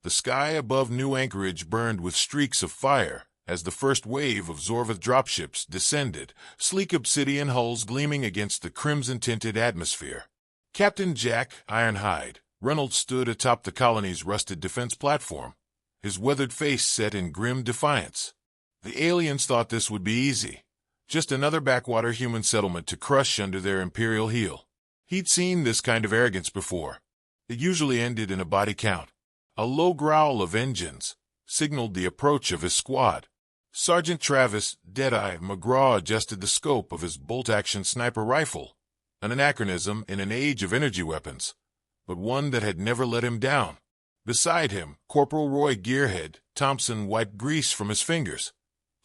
The sky above New Anchorage burned with streaks of fire as the first wave of Zorvath dropships descended, sleek obsidian hulls gleaming against the crimson-tinted atmosphere. Captain Jack Ironhide Reynolds stood atop the colony's rusted defense platform, his weathered face set in grim defiance. The aliens thought this would be easy. Just another backwater human settlement to crush under their imperial heel. He'd seen this kind of arrogance before. It usually ended in a body count. A low growl of engines signaled the approach of his squad. Sergeant Travis Deadeye McGraw adjusted the scope of his bolt-action sniper rifle, an anachronism in an age of energy weapons, but one that had never let him down. Beside him, Corporal Roy Gearhead Thompson wiped grease from his fingers.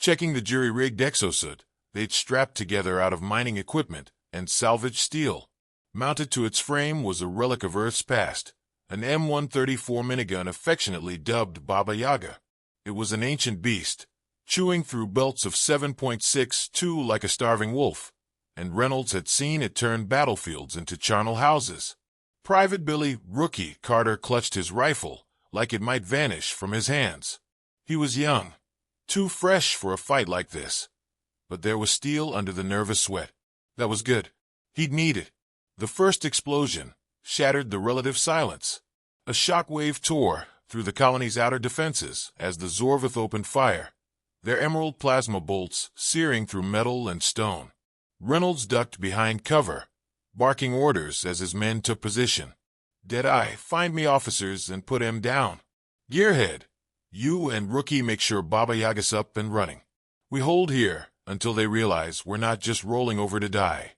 Checking the jury-rigged exosuit they'd strapped together out of mining equipment and salvaged steel. Mounted to its frame was a relic of Earth's past, an M134 minigun affectionately dubbed Baba Yaga. It was an ancient beast, chewing through belts of 7.62 like a starving wolf, and Reynolds had seen it turn battlefields into charnel houses. Private Billy Rookie Carter clutched his rifle like it might vanish from his hands. He was young, too fresh for a fight like this, but there was steel under the nervous sweat. That was good. He'd need it. The first explosion shattered the relative silence. A shockwave tore through the colony's outer defenses as the Zorvath opened fire, their emerald plasma bolts searing through metal and stone. Reynolds ducked behind cover, barking orders as his men took position. Deadeye, find me officers and put him down. Gearhead, you and Rookie make sure Baba Yaga's up and running. We hold here until they realize we're not just rolling over to die.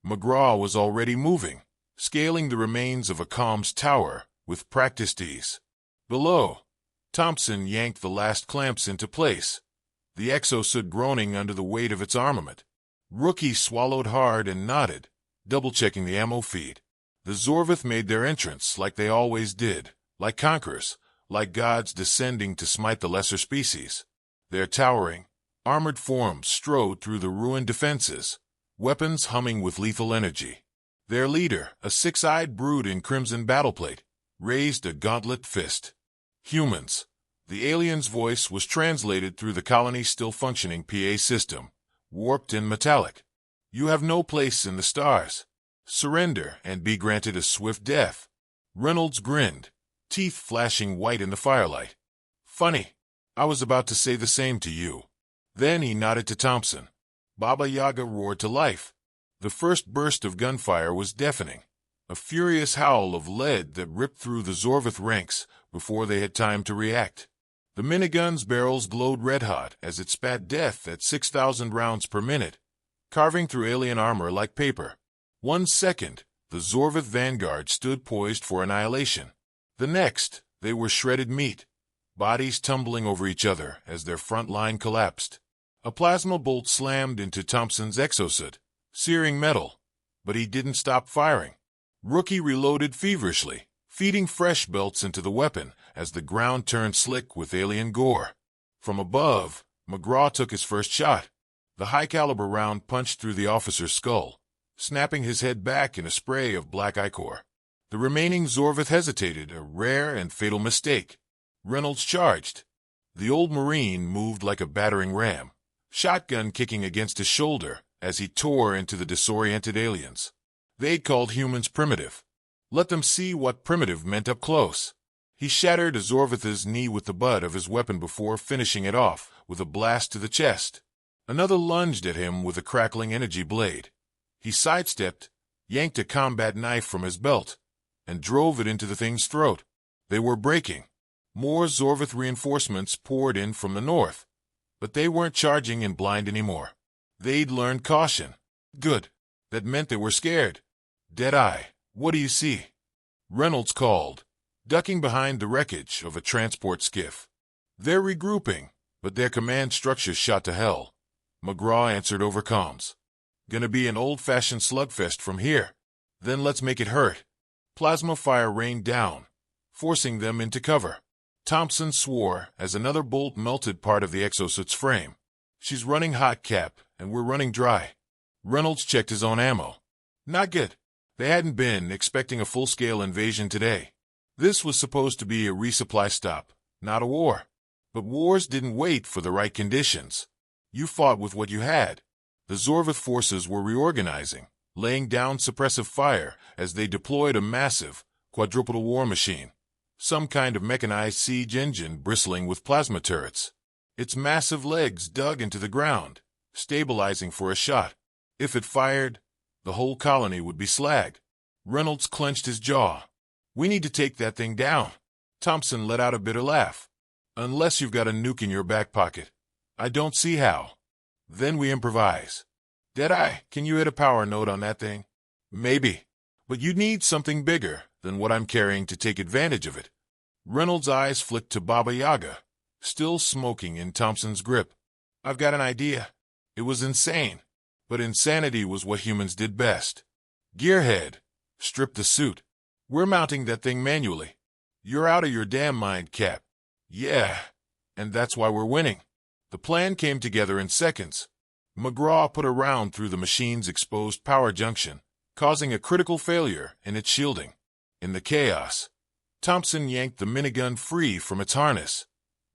McGraw was already moving, scaling the remains of a comms tower with practiced ease. Below, Thompson yanked the last clamps into place, the exosuit groaning under the weight of its armament. Rookie swallowed hard and nodded, double-checking the ammo feed. The Zorvath made their entrance like they always did, like conquerors, like gods descending to smite the lesser species. Their towering, armored forms strode through the ruined defenses, weapons humming with lethal energy. Their leader, a six-eyed brute in crimson battleplate, raised a gauntlet fist. Humans. The alien's voice was translated through the colony's still-functioning PA system, warped and metallic. You have no place in the stars. Surrender and be granted a swift death. Reynolds grinned, teeth flashing white in the firelight. Funny. I was about to say the same to you. Then he nodded to Thompson. Baba Yaga roared to life. The first burst of gunfire was deafening, a furious howl of lead that ripped through the Zorvath ranks before they had time to react. The minigun's barrels glowed red-hot as it spat death at 6,000 rounds per minute, carving through alien armor like paper. 1 second, the Zorvath vanguard stood poised for annihilation. The next, they were shredded meat, bodies tumbling over each other as their front line collapsed. A plasma bolt slammed into Thompson's exosuit, searing metal, but he didn't stop firing. Rookie reloaded feverishly, feeding fresh belts into the weapon as the ground turned slick with alien gore. From above, McGraw took his first shot. The high-caliber round punched through the officer's skull, snapping his head back in a spray of black ichor. The remaining Zorvath hesitated, a rare and fatal mistake. Reynolds charged. The old Marine moved like a battering ram, shotgun kicking against his shoulder as he tore into the disoriented aliens. They'd called humans primitive. Let them see what primitive meant up close. He shattered a Zorvath's knee with the butt of his weapon before finishing it off with a blast to the chest. Another lunged at him with a crackling energy blade. He sidestepped, yanked a combat knife from his belt, and drove it into the thing's throat. They were breaking. More Zorvath reinforcements poured in from the north, but they weren't charging in blind anymore. They'd learned caution. Good. That meant they were scared. Deadeye, what do you see? Reynolds called, ducking behind the wreckage of a transport skiff. They're regrouping, but their command structure's shot to hell. McGraw answered over comms. Gonna be an old-fashioned slugfest from here. Then let's make it hurt. Plasma fire rained down, forcing them into cover. Thompson swore as another bolt melted part of the exosuit's frame. She's running hot, Cap, and we're running dry. Reynolds checked his own ammo. Not good. They hadn't been expecting a full-scale invasion today. This was supposed to be a resupply stop, not a war. But wars didn't wait for the right conditions. You fought with what you had. The Zorvith forces were reorganizing, laying down suppressive fire as they deployed a massive, quadrupedal war machine, some kind of mechanized siege engine bristling with plasma turrets. Its massive legs dug into the ground, stabilizing for a shot. If it fired, the whole colony would be slagged. Reynolds clenched his jaw. "We need to take that thing down." Thompson let out a bitter laugh. "Unless you've got a nuke in your back pocket. I don't see how." Then we improvise. "Deadeye, can you hit a power node on that thing?" "Maybe. But you'd need something bigger than what I'm carrying to take advantage of it." Reynolds' eyes flicked to Baba Yaga, still smoking in Thompson's grip. "I've got an idea." It was insane, but insanity was what humans did best. "Gearhead, strip the suit. We're mounting that thing manually." "You're out of your damn mind, Cap." "Yeah, and that's why we're winning." The plan came together in seconds. McGraw put a round through the machine's exposed power junction, causing a critical failure in its shielding. In the chaos, Thompson yanked the minigun free from its harness,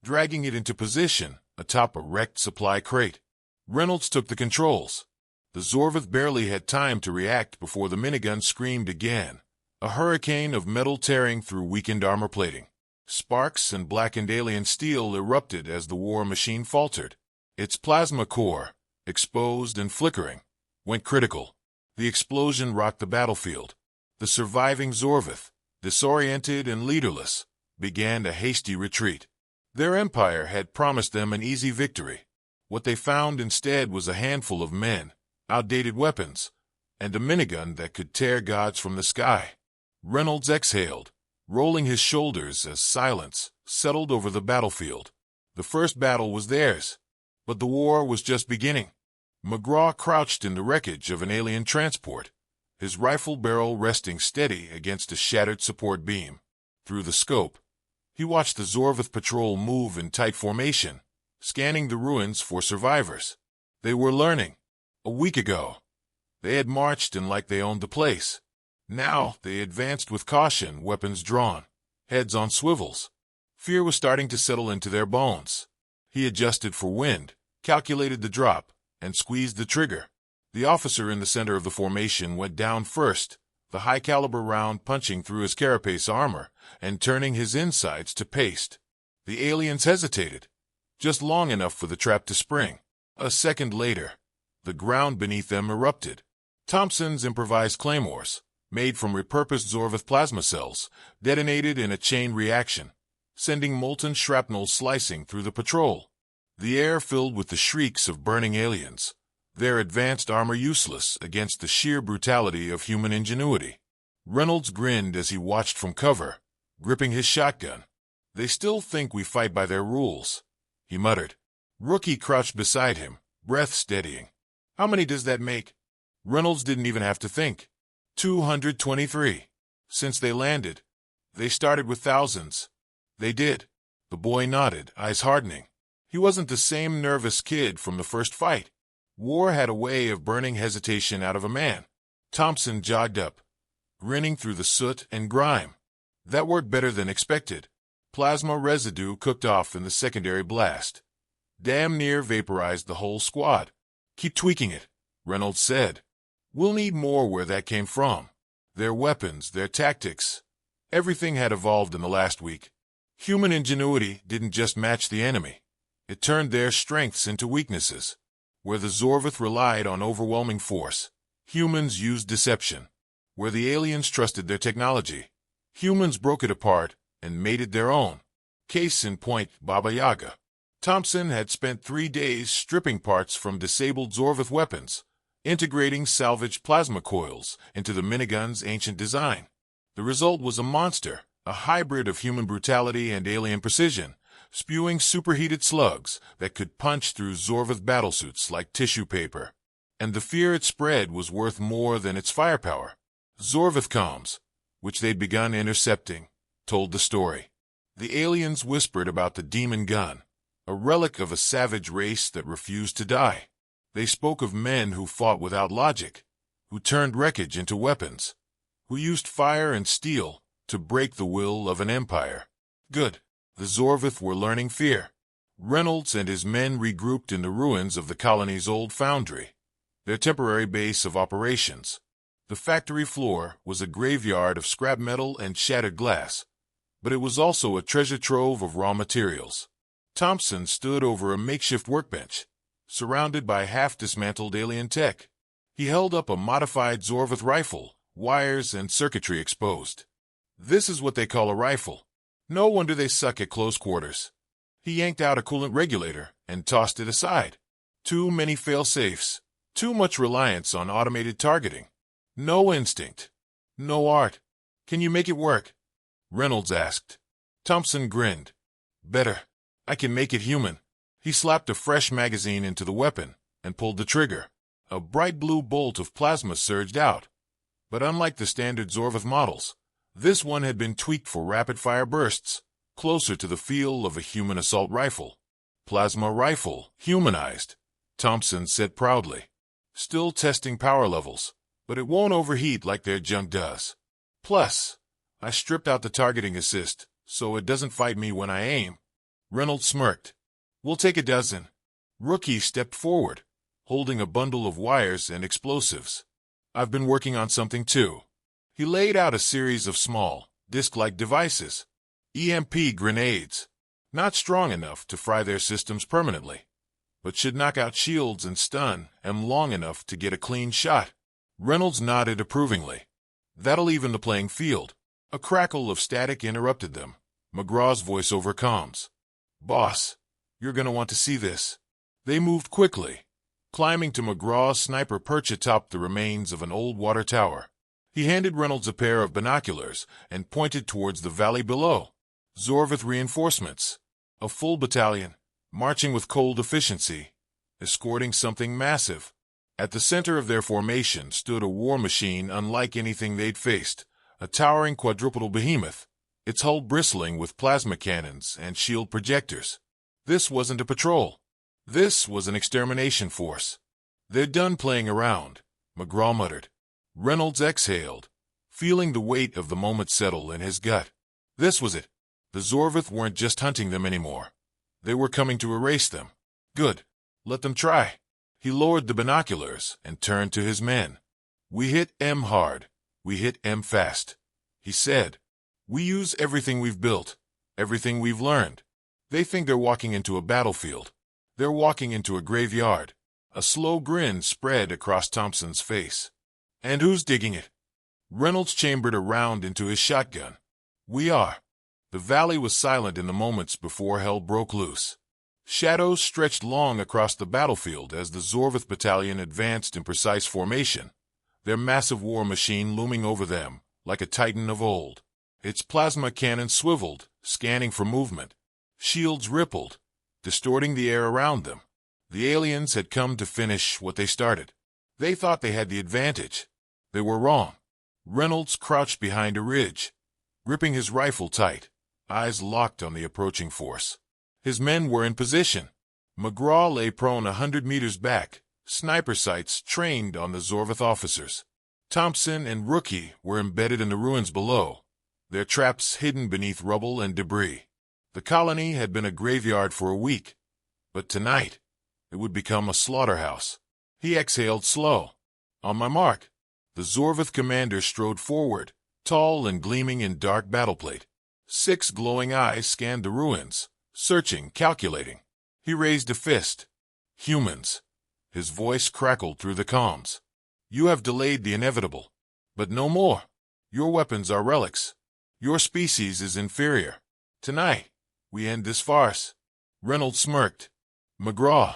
dragging it into position atop a wrecked supply crate. Reynolds took the controls. The Zorvith barely had time to react before the minigun screamed again, a hurricane of metal tearing through weakened armor plating. Sparks and blackened alien steel erupted as the war machine faltered. Its plasma core, exposed and flickering, went critical. The explosion rocked the battlefield. The surviving Zorvith, disoriented and leaderless, began a hasty retreat. Their empire had promised them an easy victory. What they found instead was a handful of men, outdated weapons, and a minigun that could tear gods from the sky. Reynolds exhaled, rolling his shoulders as silence settled over the battlefield. The first battle was theirs, but the war was just beginning. McGraw crouched in the wreckage of an alien transport, his rifle barrel resting steady against a shattered support beam. Through the scope, he watched the Zorvith patrol move in tight formation, scanning the ruins for survivors. They were learning. A week ago, they had marched in like they owned the place. Now they advanced with caution, weapons drawn, heads on swivels. Fear was starting to settle into their bones. He adjusted for wind, calculated the drop, and squeezed the trigger. The officer in the center of the formation went down first, the high-caliber round punching through his carapace armor and turning his insides to paste. The aliens hesitated, just long enough for the trap to spring. A second later, the ground beneath them erupted. Thompson's improvised claymores, made from repurposed Zorvith plasma cells, detonated in a chain reaction, sending molten shrapnel slicing through the patrol. The air filled with the shrieks of burning aliens, their advanced armor useless against the sheer brutality of human ingenuity. Reynolds grinned as he watched from cover, gripping his shotgun. "They still think we fight by their rules," he muttered. Rookie crouched beside him, breath steadying. "How many does that make?" Reynolds didn't even have to think. 223. Since they landed. They started with thousands. They did. The boy nodded, eyes hardening. He wasn't the same nervous kid from the first fight. War had a way of burning hesitation out of a man. Thompson jogged up, grinning through the soot and grime. That worked better than expected. Plasma residue cooked off in the secondary blast. Damn near vaporized the whole squad. "Keep tweaking it," Reynolds said. "We'll need more where that came from. Their weapons, their tactics. Everything had evolved in the last week. Human ingenuity didn't just match the enemy. It turned their strengths into weaknesses. Where the Zorvith relied on overwhelming force, humans used deception. Where the aliens trusted their technology, humans broke it apart and made it their own. Case in point, Baba Yaga. Thompson had spent 3 days stripping parts from disabled Zorvith weapons, integrating salvaged plasma coils into the minigun's ancient design. The result was a monster, a hybrid of human brutality and alien precision, spewing superheated slugs that could punch through Zorvith battlesuits like tissue paper. And the fear it spread was worth more than its firepower. Zorvith comms, which they'd begun intercepting, told the story. The aliens whispered about the demon gun, a relic of a savage race that refused to die. They spoke of men who fought without logic, who turned wreckage into weapons, who used fire and steel to break the will of an empire. Good. The Zorvith were learning fear. Reynolds and his men regrouped in the ruins of the colony's old foundry, their temporary base of operations. The factory floor was a graveyard of scrap metal and shattered glass, but it was also a treasure trove of raw materials. Thompson stood over a makeshift workbench, surrounded by half-dismantled alien tech. He held up a modified Zorvith rifle, wires and circuitry exposed. This is what they call a rifle. No wonder they suck at close quarters. He yanked out a coolant regulator and tossed it aside. Too many fail-safes. Too much reliance on automated targeting. No instinct. No art. Can you make it work? Reynolds asked. Thompson grinned. Better. I can make it human. He slapped a fresh magazine into the weapon and pulled the trigger. A bright blue bolt of plasma surged out. But unlike the standard Zorvith models, this one had been tweaked for rapid-fire bursts, closer to the feel of a human assault rifle. Plasma rifle, humanized, Thompson said proudly. Still testing power levels, but it won't overheat like their junk does. Plus, I stripped out the targeting assist, so it doesn't fight me when I aim. Reynolds smirked. We'll take a dozen. Rookie stepped forward, holding a bundle of wires and explosives. I've been working on something too. He laid out a series of small, disc-like devices. EMP grenades. Not strong enough to fry their systems permanently, but should knock out shields and stun them long enough to get a clean shot. Reynolds nodded approvingly. That'll even the playing field. A crackle of static interrupted them. McGraw's voice over comms. Boss, you're gonna want to see this. They moved quickly, climbing to McGraw's sniper perch atop the remains of an old water tower. He handed Reynolds a pair of binoculars and pointed towards the valley below. Zorvith reinforcements. A full battalion, marching with cold efficiency, escorting something massive. At the center of their formation stood a war machine unlike anything they'd faced, a towering quadrupedal behemoth, its hull bristling with plasma cannons and shield projectors. This wasn't a patrol. This was an extermination force. They're done playing around, McGraw muttered. Reynolds exhaled, feeling the weight of the moment settle in his gut. This was it. The Zorvith weren't just hunting them anymore. They were coming to erase them. Good. Let them try. He lowered the binoculars and turned to his men. We hit M hard. We hit M fast. He said. We use everything we've built, everything we've learned. They think they're walking into a battlefield. They're walking into a graveyard. A slow grin spread across Thompson's face. And who's digging it? Reynolds chambered a round into his shotgun. We are. The valley was silent in the moments before hell broke loose. Shadows stretched long across the battlefield as the Zorvith battalion advanced in precise formation, their massive war machine looming over them like a titan of old. Its plasma cannon swiveled, scanning for movement. Shields rippled, distorting the air around them. The aliens had come to finish what they started. They thought they had the advantage. They were wrong. Reynolds crouched behind a ridge, gripping his rifle tight, eyes locked on the approaching force. His men were in position. McGraw lay prone 100 meters back, sniper sights trained on the Zorvith officers. Thompson and Rookie were embedded in the ruins below, their traps hidden beneath rubble and debris. The colony had been a graveyard for a week, but tonight it would become a slaughterhouse. He exhaled slow. On my mark. The Zorvith commander strode forward, tall and gleaming in dark battleplate. 6 glowing eyes scanned the ruins, searching, calculating. He raised a fist. Humans. His voice crackled through the comms. You have delayed the inevitable. But no more. Your weapons are relics. Your species is inferior. Tonight, we end this farce. Reynolds smirked. McGraw.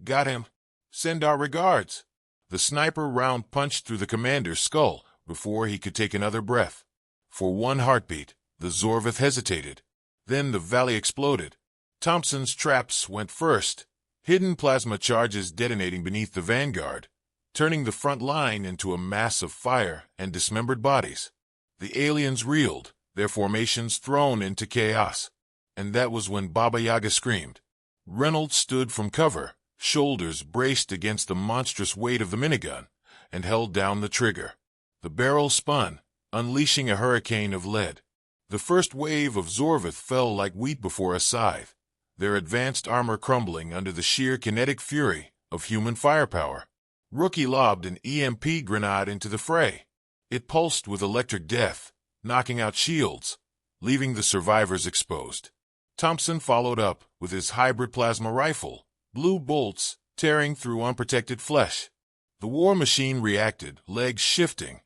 Got him. Send our regards. The sniper round punched through the commander's skull before he could take another breath. For one heartbeat, the Zorvith hesitated. Then the valley exploded. Thompson's traps went first, hidden plasma charges detonating beneath the vanguard, turning the front line into a mass of fire and dismembered bodies. The aliens reeled, their formations thrown into chaos. And that was when Baba Yaga screamed. Reynolds stood from cover, shoulders braced against the monstrous weight of the minigun, and held down the trigger. The barrel spun, unleashing a hurricane of lead. The first wave of Zorvith fell like wheat before a scythe, their advanced armor crumbling under the sheer kinetic fury of human firepower. Rookie lobbed an EMP grenade into the fray. It pulsed with electric death, knocking out shields, leaving the survivors exposed. Thompson followed up with his hybrid plasma rifle, blue bolts tearing through unprotected flesh. The war machine reacted, legs shifting,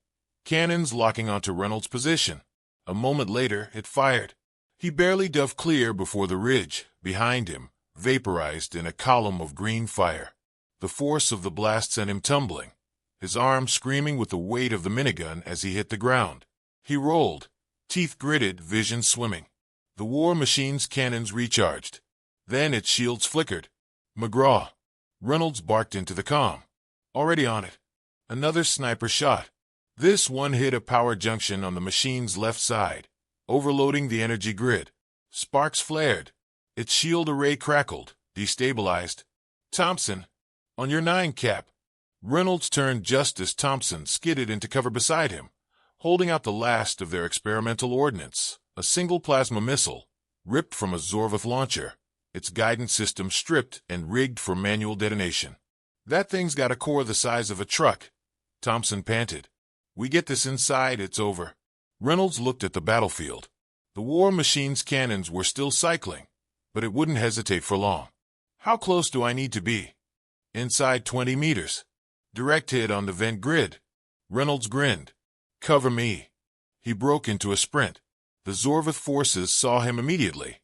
cannons locking onto Reynolds' position. A moment later, it fired. He barely dove clear before the ridge, behind him, vaporized in a column of green fire. The force of the blast sent him tumbling, his arm screaming with the weight of the minigun as he hit the ground. He rolled, teeth gritted, vision swimming. The war machine's cannons recharged. Then its shields flickered. McGraw. Reynolds barked into the comm. Already on it. Another sniper shot. This one hit a power junction on the machine's left side, overloading the energy grid. Sparks flared. Its shield array crackled, destabilized. Thompson, on your 9, Cap. Reynolds turned just as Thompson skidded into cover beside him, holding out the last of their experimental ordnance, a single plasma missile, ripped from a Zorvith launcher, its guidance system stripped and rigged for manual detonation. That thing's got a core the size of a truck, Thompson panted. We get this inside, it's over. Reynolds looked at the battlefield. The war machine's cannons were still cycling, but it wouldn't hesitate for long. How close do I need to be? Inside 20 meters. Direct hit on the vent grid. Reynolds grinned. Cover me. He broke into a sprint. The Zorvith forces saw him immediately,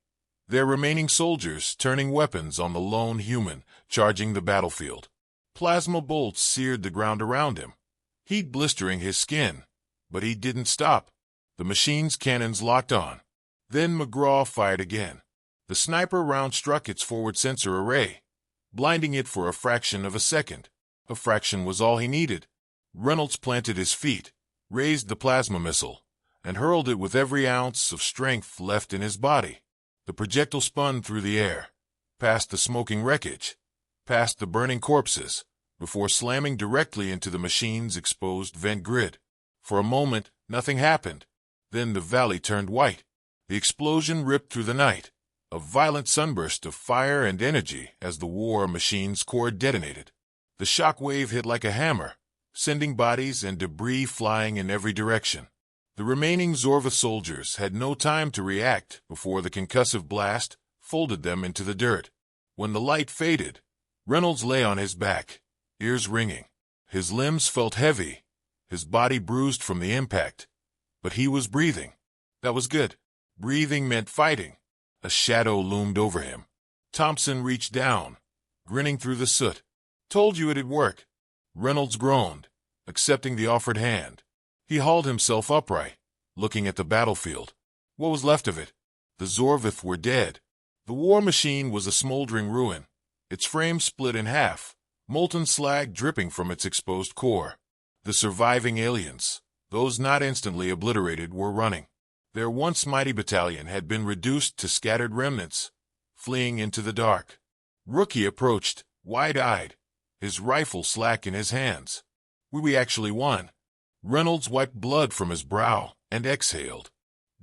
their remaining soldiers turning weapons on the lone human charging the battlefield. Plasma bolts seared the ground around him, heat blistering his skin, but he didn't stop. The machine's cannons locked on. Then McGraw fired again. The sniper round struck its forward sensor array, blinding it for a fraction of a second. A fraction was all he needed. Reynolds planted his feet, raised the plasma missile, and hurled it with every ounce of strength left in his body. The projectile spun through the air, past the smoking wreckage, past the burning corpses, before slamming directly into the machine's exposed vent grid. For a moment, nothing happened. Then the valley turned white. The explosion ripped through the night, a violent sunburst of fire and energy as the war machine's core detonated. The shock wave hit like a hammer, sending bodies and debris flying in every direction. The remaining Zorvith soldiers had no time to react before the concussive blast folded them into the dirt. When the light faded, Reynolds lay on his back, ears ringing. His limbs felt heavy, his body bruised from the impact, but he was breathing. That was good. Breathing meant fighting. A shadow loomed over him. Thompson reached down, grinning through the soot. Told you it'd work. Reynolds groaned, accepting the offered hand. He hauled himself upright, looking at the battlefield. What was left of it? The Zorvith were dead. The war machine was a smoldering ruin, its frame split in half, molten slag dripping from its exposed core. The surviving aliens, those not instantly obliterated, were running. Their once mighty battalion had been reduced to scattered remnants, fleeing into the dark. Rookie approached, wide-eyed, his rifle slack in his hands. We actually won. Reynolds wiped blood from his brow and exhaled.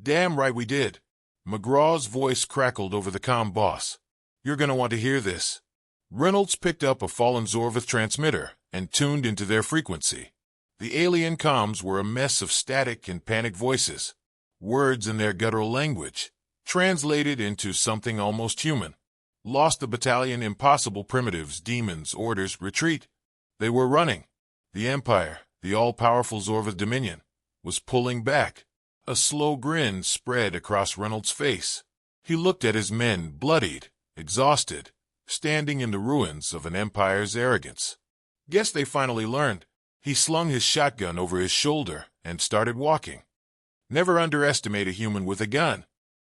Damn right we did. McGraw's voice crackled over the comm boss. You're gonna want to hear this. Reynolds picked up a fallen Zorvith transmitter and tuned into their frequency. The alien comms were a mess of static and panicked voices, words in their guttural language, translated into something almost human. Lost the battalion, impossible primitives, demons, orders, retreat. They were running. The Empire, the all-powerful Zorvith Dominion, was pulling back. A slow grin spread across Reynolds' face. He looked at his men, bloodied, exhausted, standing in the ruins of an empire's arrogance. Guess they finally learned. He slung his shotgun over his shoulder and started walking. Never underestimate a human with a gun.